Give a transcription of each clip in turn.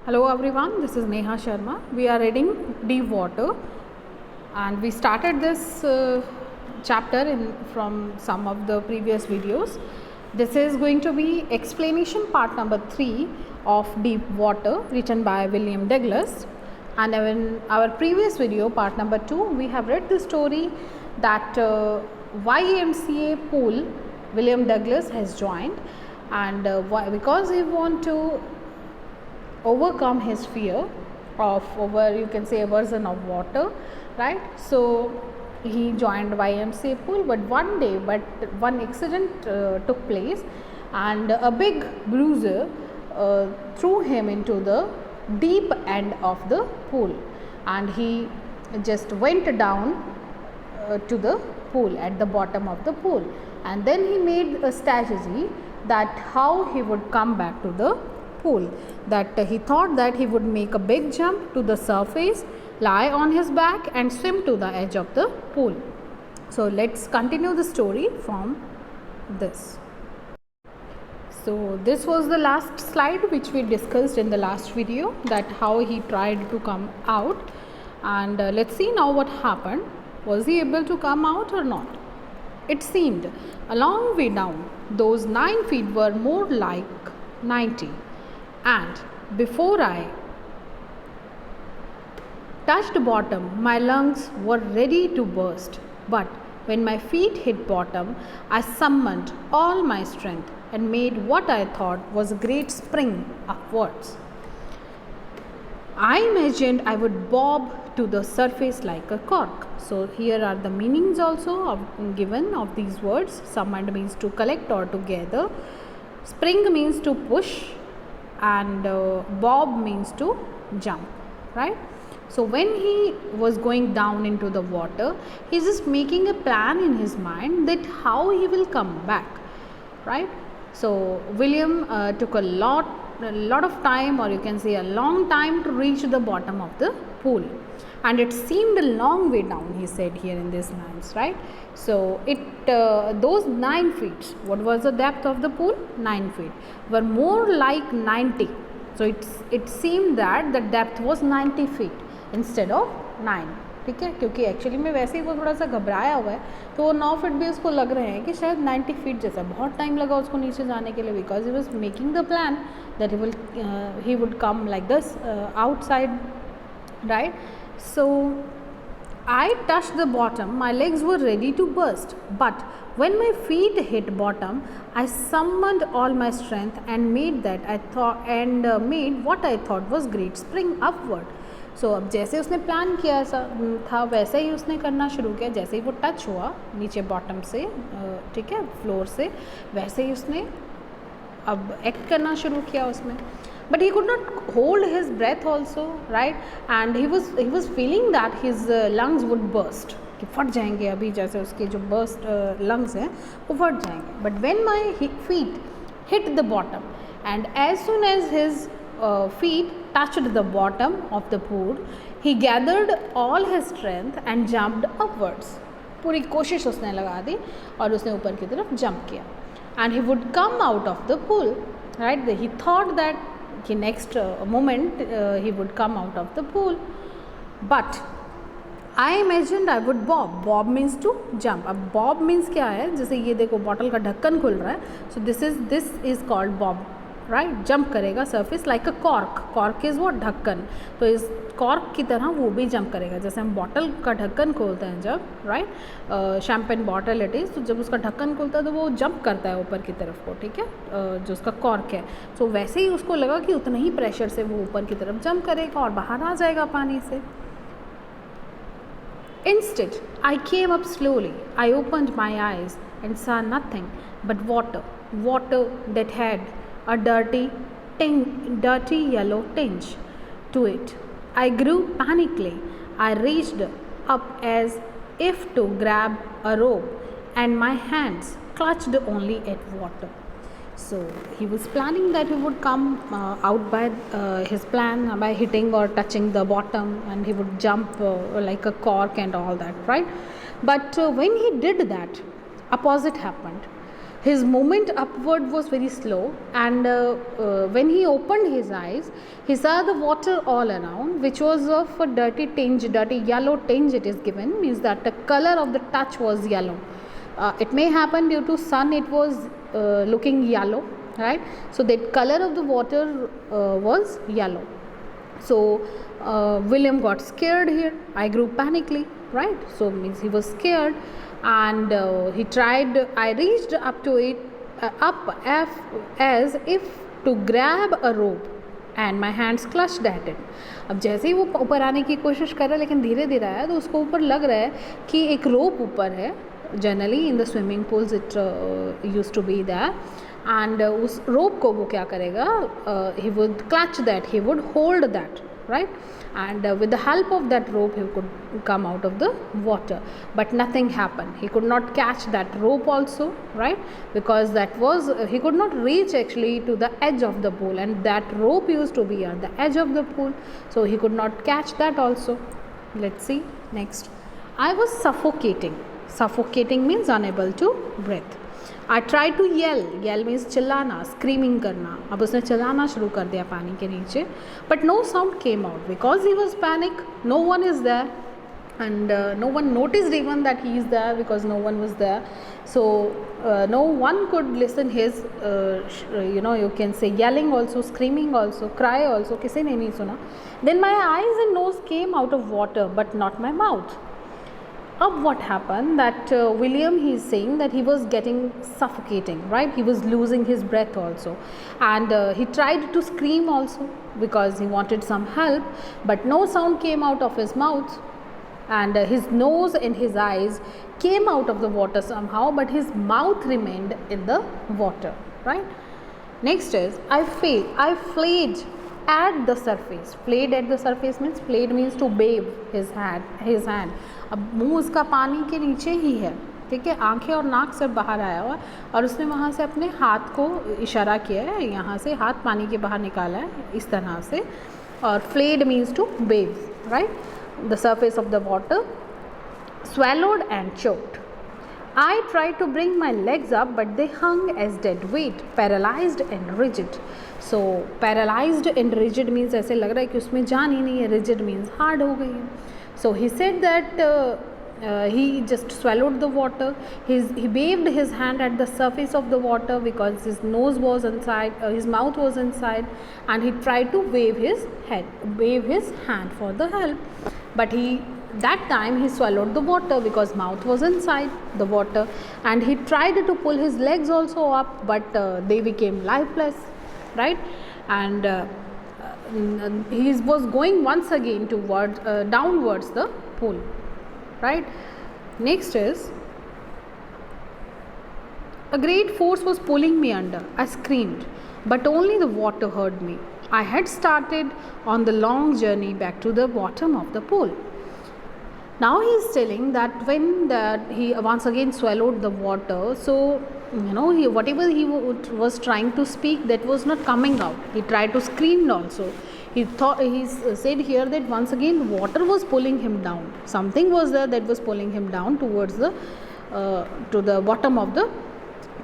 Hello everyone, this is Neha Sharma. We are reading Deep Water and we started this chapter from some of the previous videos. This is going to be explanation part number 3 of Deep Water written by William Douglas. And in our previous video, part number 2, we have read the story that YMCA pool William Douglas has joined, and because he want to overcome his fear of you can say aversion of water, right? So he joined YMCA pool, but one accident took place and a big bruiser threw him into the deep end of the pool, and he just went down to the pool at the bottom of the pool, and then he made a strategy that how he would come back to the pool. That he thought that he would make a big jump to the surface, lie on his back and swim to the edge of the pool. So let's continue the story from this. So this was the last slide which we discussed in the last video, that how he tried to come out, and let's see now what happened. Was he able to come out or not? It seemed a long way down. Those 9 feet were more like 90. And before I touched bottom, my lungs were ready to burst. But when my feet hit bottom, I summoned all my strength and made what I thought was a great spring upwards. I imagined I would bob to the surface like a cork. So here are the meanings also given of these words. Summoned means to collect or to gather. Spring means to push, and bob means to jump, right? So when he was going down into the water, he's just making a plan in his mind that how he will come back, right? So William took a lot of time, or you can say a long time, to reach the bottom of the pool, and it seemed a long way down, he said here in these lines, right? So those 9 feet, what was the depth of the pool? 9 feet, were more like 90. So it seemed that the depth was 90 feet instead of 9. ठीक है, क्योंकि actually में वैसे ही वो थोड़ा सा घबराया हुआ है, तो वो 9 फीट भी उसको लग रहे हैं कि शायद 90 फीट जैसा. बहुत टाइम लगा उसको नीचे जाने के लिए, because he was making the plan that he would come like this outside, right? So I touched the bottom, my legs were ready to burst, but when my feet hit bottom, I summoned all my strength and made what I thought was great spring upward. So अब जैसे उसने plan किया था वैसे ही उसने करना शुरू किया. जैसे ही वो टच हुआ नीचे बॉटम से, ठीक है, फ्लोर से, वैसे ही उसने अब एक्ट करना शुरू किया उसमें. But he could not hold his breath also, right? And he was feeling that his lungs would burst, कि फट जाएंगे अभी, जैसे उसके जो burst lungs हैं वो फट जाएंगे. But when my feet hit the bottom, and as soon as his feet touched the bottom of the pool, he gathered all his strength and jumped upwards. पूरी कोशिश उसने लगा दी और उसने ऊपर की तरफ जंप किया. And he would come out of the pool, right? He thought that next moment he would come out of the pool, but I imagined I would bob. Bob means to jump. अब bob means क्या है? जैसे ये देखो bottle का ढक्कन खुल रहा है, so this is called bob, right? Jump करेगा surface like a cork. Cork is what? ढक्कन. तो इस कॉर्क की तरह वो भी जंप करेगा. जैसे हम बॉटल का ढक्कन खोलते हैं जब, right, champagne bottle it is, तो जब उसका ढक्कन खुलता है तो वो जंप करता है ऊपर की तरफ को, ठीक है, जो उसका कॉर्क है. तो वैसे ही उसको लगा कि उतना ही प्रेशर से वो ऊपर की तरफ जंप करेगा और बाहर आ जाएगा पानी से. Instead, I came up slowly. I opened my eyes and saw nothing but water that had a dirty yellow tinge to it. I grew panically. I reached up as if to grab a rope, and my hands clutched only at water. So he was planning that he would come out by his plan by hitting or touching the bottom, and he would jump like a cork and all that, right? But when he did that, opposite happened. His movement upward was very slow, and when he opened his eyes, he saw the water all around, which was of a dirty tinge, dirty yellow tinge it is given, means that the color of the touch was yellow. It may happen due to sun, it was looking yellow, right? So that color of the water was yellow. So William got scared here. I grew panically, right? So means he was scared, and he tried. I reached up to it, as if to grab a rope, and my hands clutched at it. अब जैसे ही वो ऊपर आने की कोशिश कर रहा है, लेकिन धीरे धीरे आया, तो उसको ऊपर लग रहा है कि एक रोप ऊपर है. Generally in the swimming pools it use to be that, and उस रोप को वो क्या करेगा, he would clutch that, he would hold that, right? And with the help of that rope he could come out of the water, but nothing happened. He could not catch that rope also, right? Because that was he could not reach actually to the edge of the pool, and that rope used to be at the edge of the pool, so he could not catch that also. Let's see next. I was suffocating. Suffocating means unable to breathe. I tried to yell. Yell means चिल्लाना, screaming करना. अब उसने चिल्लाना शुरू कर दिया पानी के नीचे, but no sound came out because he was panic. No one is there, and no one noticed even that he is there because no one was there. So no one could listen his you can say yelling also, screaming also, cry also. किसी ने नहीं सुना. Then my eyes and nose came out of water, but not my mouth. What happened that William, he is saying that he was getting suffocating, right? He was losing his breath also, and he tried to scream also because he wanted some help, but no sound came out of his mouth, and his nose and his eyes came out of the water somehow, but his mouth remained in the water, right? Next is I flayed at the surface. Flayed at the surface means, flayed means to wave his hand. अब मुंह उसका पानी के नीचे ही है, ठीक है, आंखें और नाक से बाहर आया हुआ, और उसने वहाँ से अपने हाथ को इशारा किया है, यहाँ से हाथ पानी के बाहर निकाला है इस तरह से, और flailed means to wave, right? The surface of the water. Swallowed and choked. I tried to bring my legs up, but they hung as dead weight, paralyzed and rigid. So paralyzed and rigid means ऐसे लग रहा है कि उसमें जान ही नहीं है, rigid means hard हो गई है. So he said that he just swallowed the water. He waved his hand at the surface of the water because his nose was inside, his mouth was inside, and he tried to wave his hand for the help. But that time he swallowed the water because mouth was inside the water, and he tried to pull his legs also up, but they became lifeless, right? And he was going once again towards downwards the pool, right? Next is a great force was pulling me under. I screamed, but only the water heard me. I had started on the long journey back to the bottom of the pool. Now he is telling that when he once again swallowed the water, so whatever he was trying to speak, that was not coming out. He tried to scream also. He said here that once again water was pulling him down. Something was there that was pulling him down towards the to the bottom of the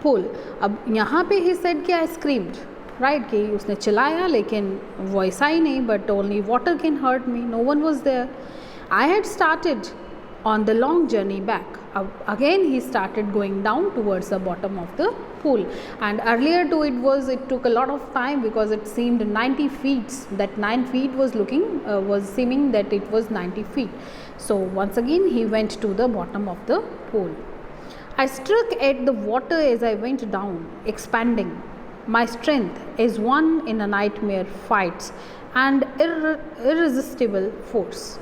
pool. अब यहाँ पे he said कि I screamed, right? कि उसने चिल्लाया लेकिन voice आई नहीं, but only water can hurt me. No one was there. I had started on the long journey back. Again he started going down towards the bottom of the pool, and earlier it took a lot of time because it seemed 90 feet. That 9 feet was seeming that it was 90 feet. So once again he went to the bottom of the pool. I struck at the water as I went down, expanding. My strength is one in a nightmare fights and irresistible force.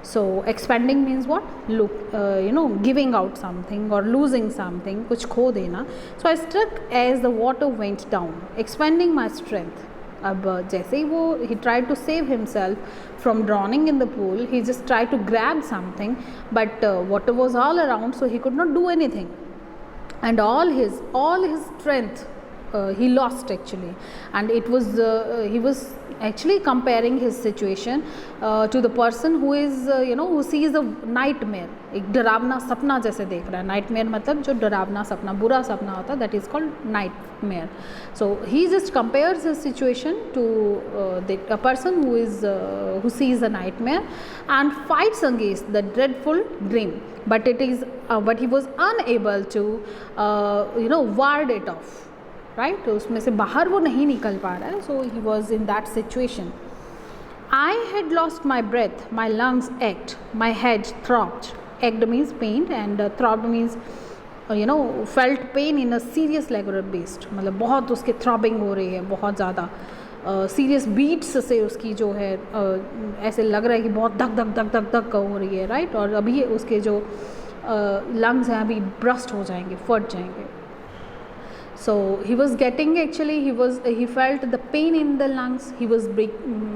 So expanding means what? Giving out something or losing something, कुछ खो देना. So I struck as the water went down, expanding my strength. अब जैसे ही वो he tried to save himself from drowning in the pool, he just tried to grab something, but water was all around, so he could not do anything, and all his strength he lost actually, and it was he was actually comparing his situation to the person who is who sees a nightmare, एक डरावना सपना जैसे देख रहा है. Nightmare मतलब जो डरावना सपना, बुरा सपना होता है, that is called nightmare. So he just compares his situation to a person who sees a nightmare and fights against the dreadful dream, but he was unable to ward it off, right? तो उसमें से बाहर वो नहीं निकल पा रहा है. So he was in that situation. I had lost my breath, my lungs ached, my head throbbed. Ached means pain and throbbed means felt pain in a serious regular basis. मतलब बहुत उसके थ्रॉबिंग हो रही है, बहुत ज़्यादा serious beats से उसकी जो है ऐसे लग रहा है कि बहुत धक धक धक धक धक हो रही है, राइट? और अभी उसके जो लंग्स हैं अभी ब्रस्ट हो जाएंगे, फट जाएंगे. So he was getting, actually he felt the pain in the lungs, he was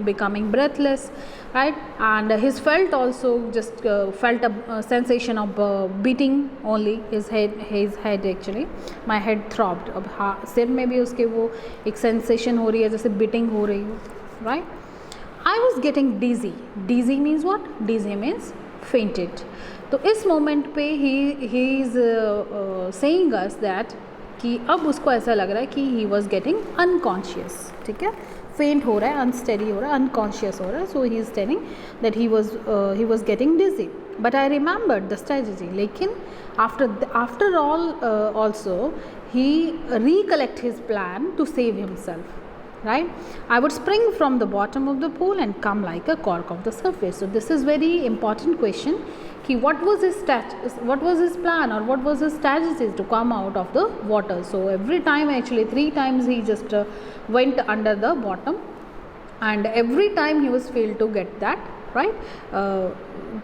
becoming breathless, right? And his felt also just felt a sensation of beating only his head actually. My head throbbed. अब सिर में भी उसके वो एक sensation हो रही है जैसे beating हो रही हो, right? I was getting dizzy. Dizzy means what? Dizzy means fainted. तो इस moment पे he is saying us that कि अब उसको ऐसा लग रहा है कि ही वॉज गेटिंग अनकॉन्शियस, ठीक है? फेंट हो रहा है, अनस्टेडी हो रहा है, अनकॉन्शियस हो रहा है. So he is telling that he was getting dizzy. But I remembered the strategy. लेकिन after all also he recollect his plan to save himself, right? I would spring from the bottom of the pool and come like a cork of the surface. So this is very important question कि what was his plan or what was his strategy to come out of the water. So every time, actually 3 times he just went under the bottom, and every time he was failed to get that right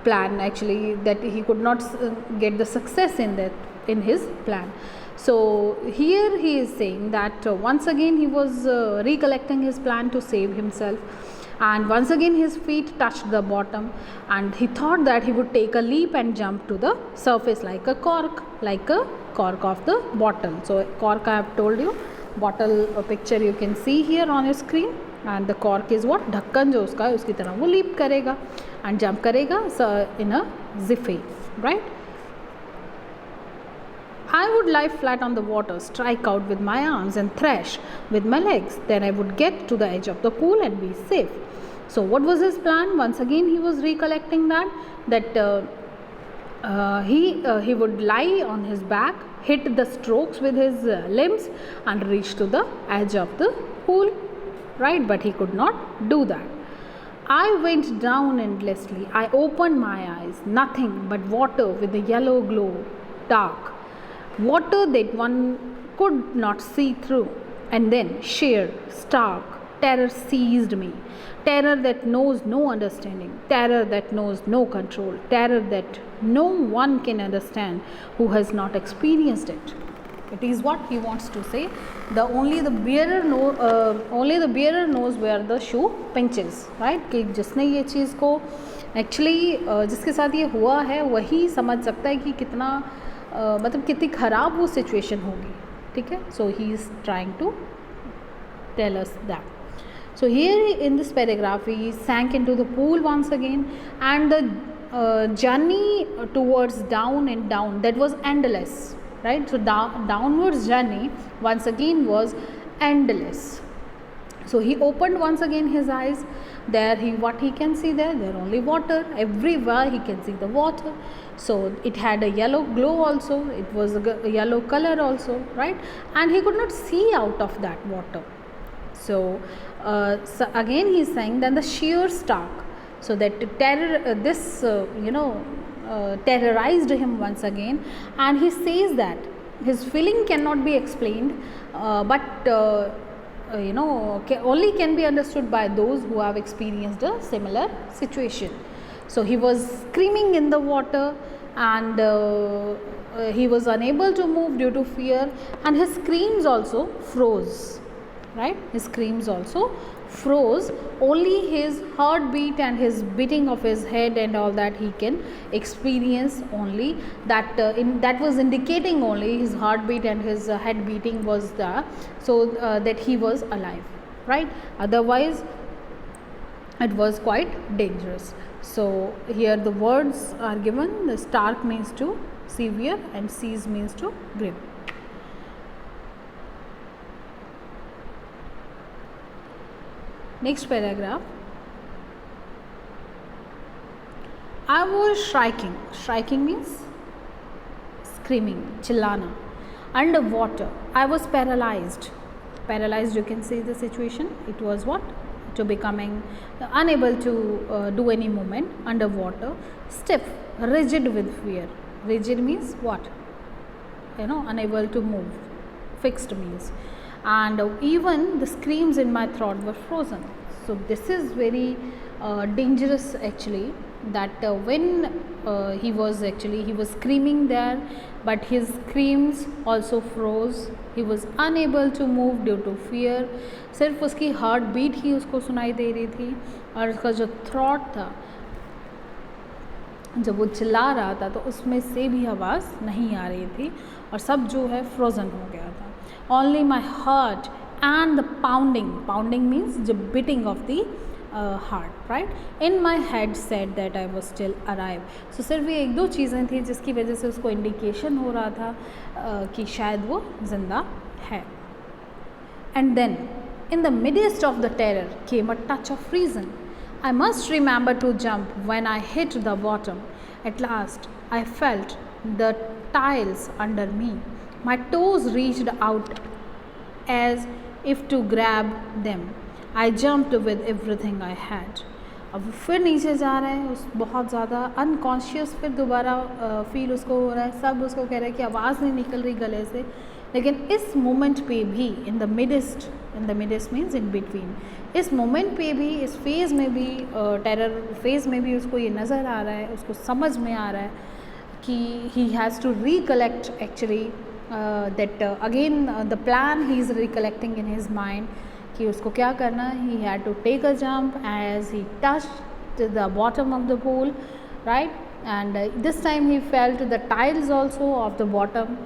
plan, actually, that he could not get the success in his plan. So here he is saying that once again he was recollecting his plan to save himself, and once again his feet touched the bottom, and he thought that he would take a leap and jump to the surface like a cork of the bottle. So cork, I have told you, bottle picture you can see here on your screen, and the cork is what? ढक्कन जो उसका है उसकी तरह वो leap करेगा and jump करेगा in a jiffy, right? I would lie flat on the water, strike out with my arms and thrash with my legs. Then I would get to the edge of the pool and be safe. So what was his plan? Once again he was recollecting that he would lie on his back, hit the strokes with his limbs and reach to the edge of the pool, right? But he could not do that. I went down endlessly. I opened my eyes. Nothing but water with a yellow glow, dark. Water that one could not see through. And then sheer, stark terror seized me. Terror that knows no understanding. Terror that knows no control. Terror that no one can understand who has not experienced it. It is what he wants to say. Only the bearer knows where the shoe pinches, right? कि जिसने ये चीज़ को actually जिसके साथ ये हुआ है वही समझ सकता है कि कितना मतलब कितनी ख़राब वो सिचुएशन होगी, ठीक है? So he is trying to tell us that. So here in this paragraph he sank into the pool once again, and the journey towards down and down, that was endless, right? So downwards journey once again was endless. So he opened once again his eyes. There what he can see there only water. Everywhere he can see the water. So it had a yellow glow also. It was a yellow color also, right? And he could not see out of that water. So again he is saying then the sheer stark. So that terror, terrorized him once again, and he says that his feeling cannot be explained, but only can be understood by those who have experienced a similar situation. So he was screaming in the water, and he was unable to move due to fear, and his screams also froze, right? His screams also froze, only his heartbeat and his beating of his head and all that he can experience only. That was indicating only his heartbeat and his head beating was there, so that he was alive, right? Otherwise it was quite dangerous. So here the words are given. The stark means to severe and seize means to grip. Next paragraph. I was shrieking. Shrieking means screaming, chillana. Underwater. I was paralyzed. Paralyzed, you can see the situation. It was what? To becoming unable to do any movement underwater. Stiff, rigid with fear. Rigid means what? Unable to move. Fixed means. And even the screams in my throat were frozen. So this is very dangerous actually, that when he was screaming there, but his screams also froze. He was unable to move due to fear. सिर्फ उसकी heart beat ही उसको सुनाई दे रही थी, और उसका जो throat था, जब वो चिल्ला रहा था तो उसमें से भी आवाज़ नहीं आ रही थी, और सब जो है फ्रोज़न हो गया था. Only my heart and the pounding means the beating of the heart, right? In my head said that I was still alive. So सिर्फ ये एक दो चीज़ें थी जिसकी वजह से उसको इंडिकेशन हो रहा था कि शायद वो ज़िंदा है. And then in the midst of the terror came a touch of reason. I must remember to jump when I hit the bottom. At last I felt the tiles under me. My toes reached out as if to grab them. I jumped with everything I had. अब फिर नीचे जा रहे हैं, उस बहुत ज़्यादा unconscious, फिर दोबारा फील उसको हो रहा है, सब उसको कह रहे हैं कि आवाज़ नहीं निकल रही गले से. लेकिन इस मोमेंट पे भी in the midst means in between, इस मोमेंट पे भी, इस फेज़ में भी, टेरर फेज़ में भी उसको ये नज़र आ रहा है, उसको समझ में आ रहा है कि he has to recollect actually that again the plan he is recollecting in his mind कि उसको क्या करना है. He had to take a jump as he touched the bottom of the pool, right? And this time he felt the tiles also of the bottom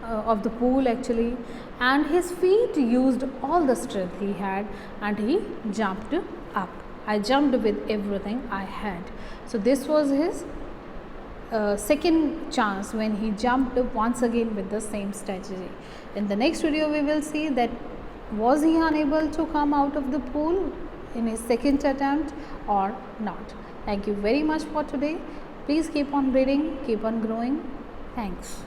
of the pool actually, and his feet used all the strength he had and he jumped up. I jumped with everything I had. So this was his second chance when he jumped once again with the same strategy. In the next video we will see that was he unable to come out of the pool in his second attempt or not. Thank you very much for today. Please keep on reading, keep on growing. Thanks.